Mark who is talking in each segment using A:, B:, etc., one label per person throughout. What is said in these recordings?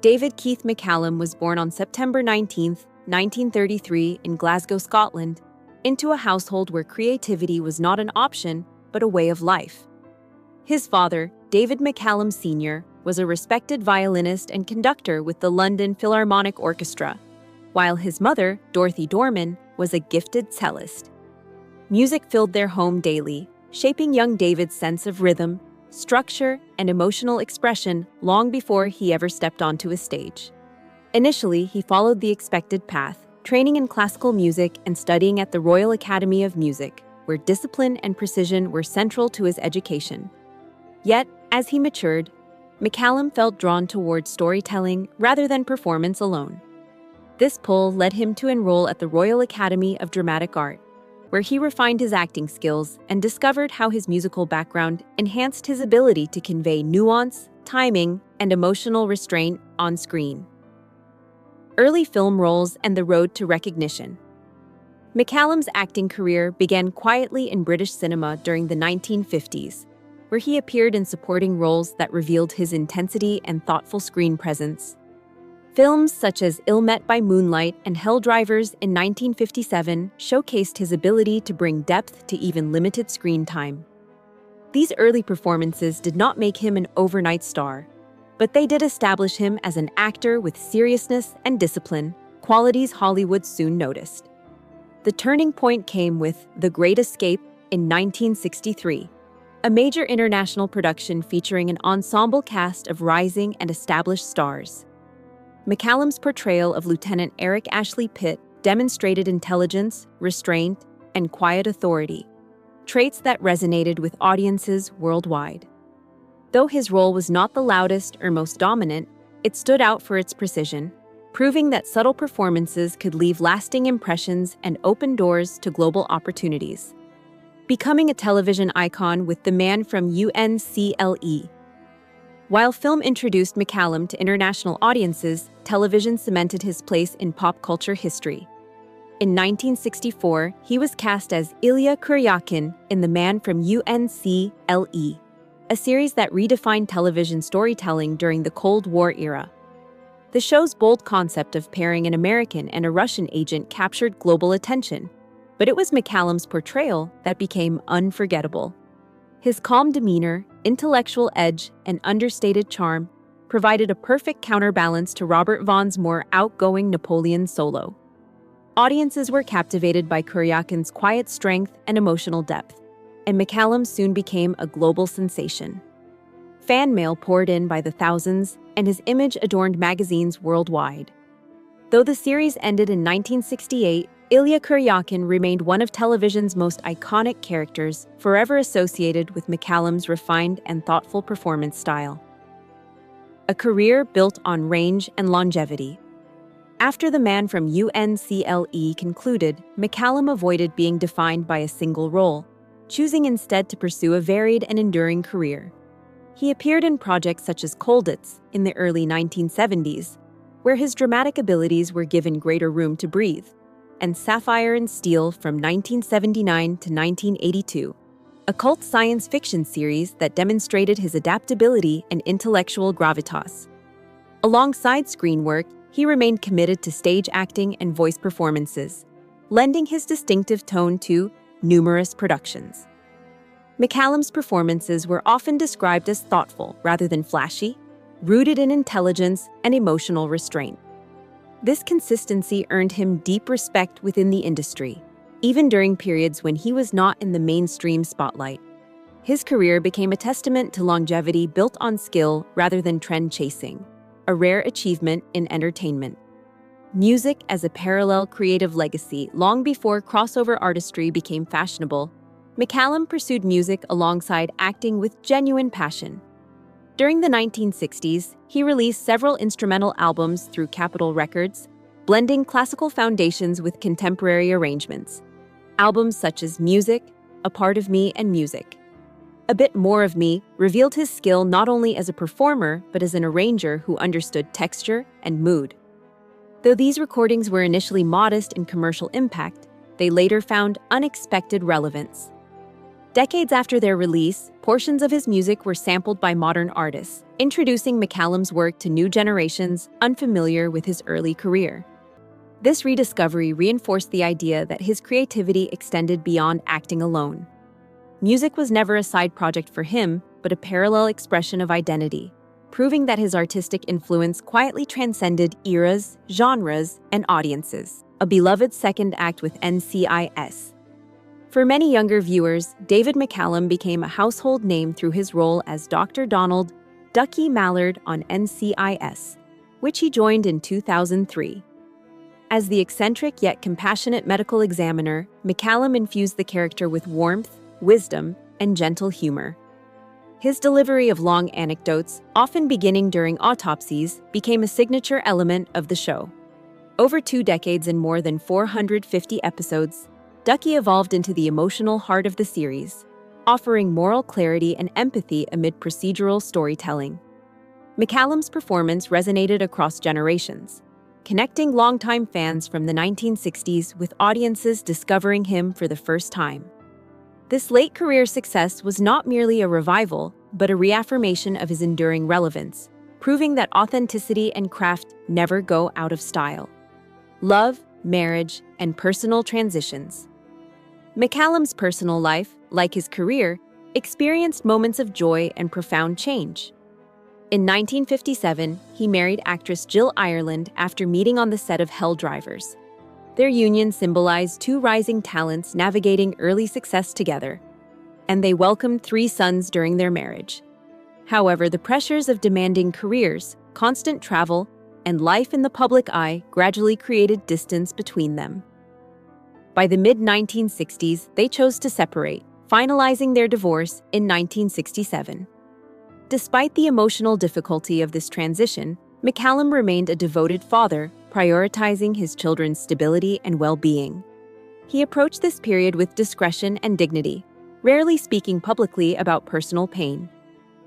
A: David Keith McCallum was born on September 19, 1933, in Glasgow, Scotland, into a household where creativity was not an option, but a way of life. His father, David McCallum Sr., was a respected violinist and conductor with the London Philharmonic Orchestra, while his mother, Dorothy Dorman, was a gifted cellist. Music filled their home daily, shaping young David's sense of rhythm, structure, and emotional expression long before he ever stepped onto a stage. Initially, he followed the expected path, training in classical music and studying at the Royal Academy of Music, where discipline and precision were central to his education. Yet, as he matured, McCallum felt drawn toward storytelling rather than performance alone. This pull led him to enroll at the Royal Academy of Dramatic Art, where he refined his acting skills and discovered how his musical background enhanced his ability to convey nuance, timing, and emotional restraint on screen. Early film roles and the road to recognition. McCallum's acting career began quietly in British cinema during the 1950s, where he appeared in supporting roles that revealed his intensity and thoughtful screen presence. Films such as Ill Met by Moonlight and Hell Drivers in 1957 showcased his ability to bring depth to even limited screen time. These early performances did not make him an overnight star, but they did establish him as an actor with seriousness and discipline, qualities Hollywood soon noticed. The turning point came with The Great Escape in 1963, a major international production featuring an ensemble cast of rising and established stars. McCallum's portrayal of Lieutenant Eric Ashley Pitt demonstrated intelligence, restraint, and quiet authority, traits that resonated with audiences worldwide. Though his role was not the loudest or most dominant, it stood out for its precision, proving that subtle performances could leave lasting impressions and open doors to global opportunities. Becoming a television icon with The Man from UNCLE. While film introduced McCallum to international audiences, television cemented his place in pop culture history. In 1964, he was cast as Ilya Kuryakin in The Man from UNCLE, a series that redefined television storytelling during the Cold War era. The show's bold concept of pairing an American and a Russian agent captured global attention, but it was McCallum's portrayal that became unforgettable. His calm demeanor, intellectual edge, and understated charm provided a perfect counterbalance to Robert Vaughn's more outgoing Napoleon solo. Audiences were captivated by Kuryakin's quiet strength and emotional depth, and McCallum soon became a global sensation. Fan mail poured in by the thousands, and his image adorned magazines worldwide. Though the series ended in 1968, Ilya Kuryakin remained one of television's most iconic characters, forever associated with McCallum's refined and thoughtful performance style. A career built on range and longevity. After The Man from UNCLE concluded, McCallum avoided being defined by a single role, choosing instead to pursue a varied and enduring career. He appeared in projects such as Colditz in the early 1970s, where his dramatic abilities were given greater room to breathe, and Sapphire and Steel from 1979 to 1982, a cult science fiction series that demonstrated his adaptability and intellectual gravitas. Alongside screen work, he remained committed to stage acting and voice performances, lending his distinctive tone to numerous productions. McCallum's performances were often described as thoughtful rather than flashy, rooted in intelligence and emotional restraint. This consistency earned him deep respect within the industry, even during periods when he was not in the mainstream spotlight. His career became a testament to longevity built on skill rather than trend chasing, a rare achievement in entertainment. Music as a parallel creative legacy. Long before crossover artistry became fashionable, McCallum pursued music alongside acting with genuine passion. During the 1960s, he released several instrumental albums through Capitol Records, blending classical foundations with contemporary arrangements. Albums such as Music, A Part of Me, and Music, A Bit More of Me revealed his skill not only as a performer but as an arranger who understood texture and mood. Though these recordings were initially modest in commercial impact, they later found unexpected relevance. Decades after their release, portions of his music were sampled by modern artists, introducing McCallum's work to new generations unfamiliar with his early career. This rediscovery reinforced the idea that his creativity extended beyond acting alone. Music was never a side project for him, but a parallel expression of identity, proving that his artistic influence quietly transcended eras, genres, and audiences. A beloved second act with NCIS. For many younger viewers, David McCallum became a household name through his role as Dr. Donald Ducky Mallard on NCIS, which he joined in 2003. As the eccentric yet compassionate medical examiner, McCallum infused the character with warmth, wisdom, and gentle humor. His delivery of long anecdotes, often beginning during autopsies, became a signature element of the show. Over 2 decades and more than 450 episodes, Ducky evolved into the emotional heart of the series, offering moral clarity and empathy amid procedural storytelling. McCallum's performance resonated across generations, connecting longtime fans from the 1960s with audiences discovering him for the first time. This late career success was not merely a revival, but a reaffirmation of his enduring relevance, proving that authenticity and craft never go out of style. Love, marriage, and personal transitions. McCallum's personal life, like his career, experienced moments of joy and profound change. In 1957, he married actress Jill Ireland after meeting on the set of Hell Drivers. Their union symbolized 2 rising talents navigating early success together, and they welcomed 3 sons during their marriage. However, the pressures of demanding careers, constant travel, and life in the public eye gradually created distance between them. By the mid-1960s, they chose to separate, finalizing their divorce in 1967. Despite the emotional difficulty of this transition, McCallum remained a devoted father, prioritizing his children's stability and well-being. He approached this period with discretion and dignity, rarely speaking publicly about personal pain.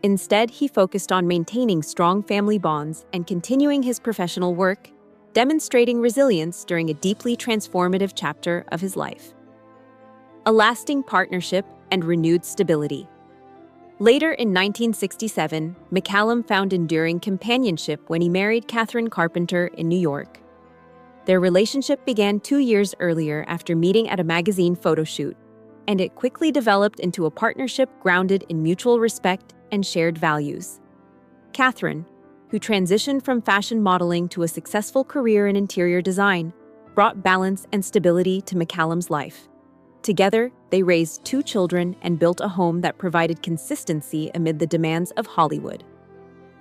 A: Instead, he focused on maintaining strong family bonds and continuing his professional work, demonstrating resilience during a deeply transformative chapter of his life. A lasting partnership and renewed stability. Later in 1967, McCallum found enduring companionship when he married Catherine Carpenter in New York. Their relationship began 2 years earlier after meeting at a magazine photo shoot, and it quickly developed into a partnership grounded in mutual respect and shared values. Catherine, who transitioned from fashion modeling to a successful career in interior design, brought balance and stability to McCallum's life. Together, they raised 2 children and built a home that provided consistency amid the demands of Hollywood.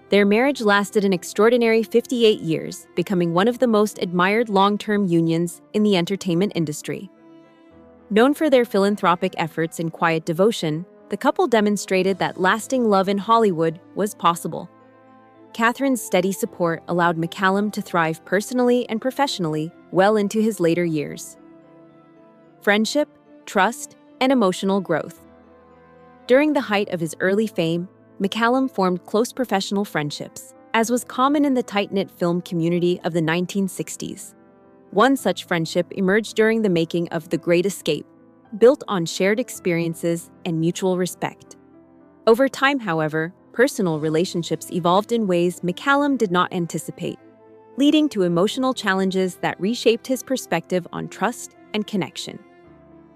A: Their marriage lasted an extraordinary 58 years, becoming one of the most admired long-term unions in the entertainment industry. Known for their philanthropic efforts and quiet devotion, the couple demonstrated that lasting love in Hollywood was possible. Catherine's steady support allowed McCallum to thrive personally and professionally well into his later years. Friendship, trust, and emotional growth. During the height of his early fame, McCallum formed close professional friendships, as was common in the tight-knit film community of the 1960s. One such friendship emerged during the making of The Great Escape, built on shared experiences and mutual respect. Over time, however, personal relationships evolved in ways McCallum did not anticipate, leading to emotional challenges that reshaped his perspective on trust and connection.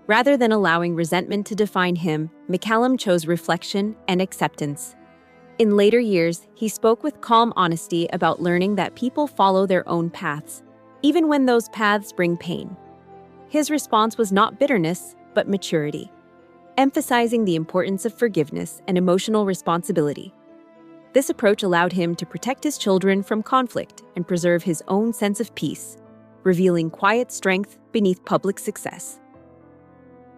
A: Rather than allowing resentment to define him, McCallum chose reflection and acceptance. In later years, he spoke with calm honesty about learning that people follow their own paths, even when those paths bring pain. His response was not bitterness, but maturity, emphasizing the importance of forgiveness and emotional responsibility. This approach allowed him to protect his children from conflict and preserve his own sense of peace, revealing quiet strength beneath public success.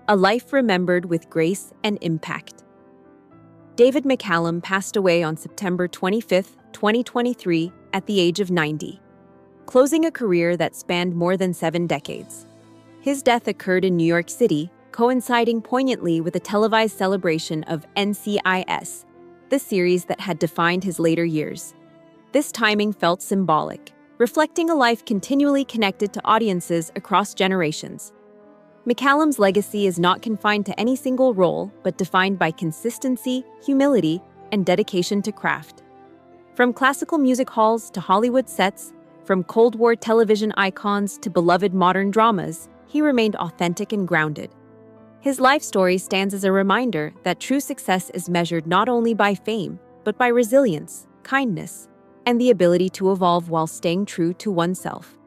A: A life remembered with grace and impact. David McCallum passed away on September 25, 2023, at the age of 90, closing a career that spanned more than 7 decades. His death occurred in New York City, coinciding poignantly with a televised celebration of NCIS, the series that had defined his later years. This timing felt symbolic, reflecting a life continually connected to audiences across generations. McCallum's legacy is not confined to any single role, but defined by consistency, humility, and dedication to craft. From classical music halls to Hollywood sets, from Cold War television icons to beloved modern dramas, he remained authentic and grounded. His life story stands as a reminder that true success is measured not only by fame, but by resilience, kindness, and the ability to evolve while staying true to oneself.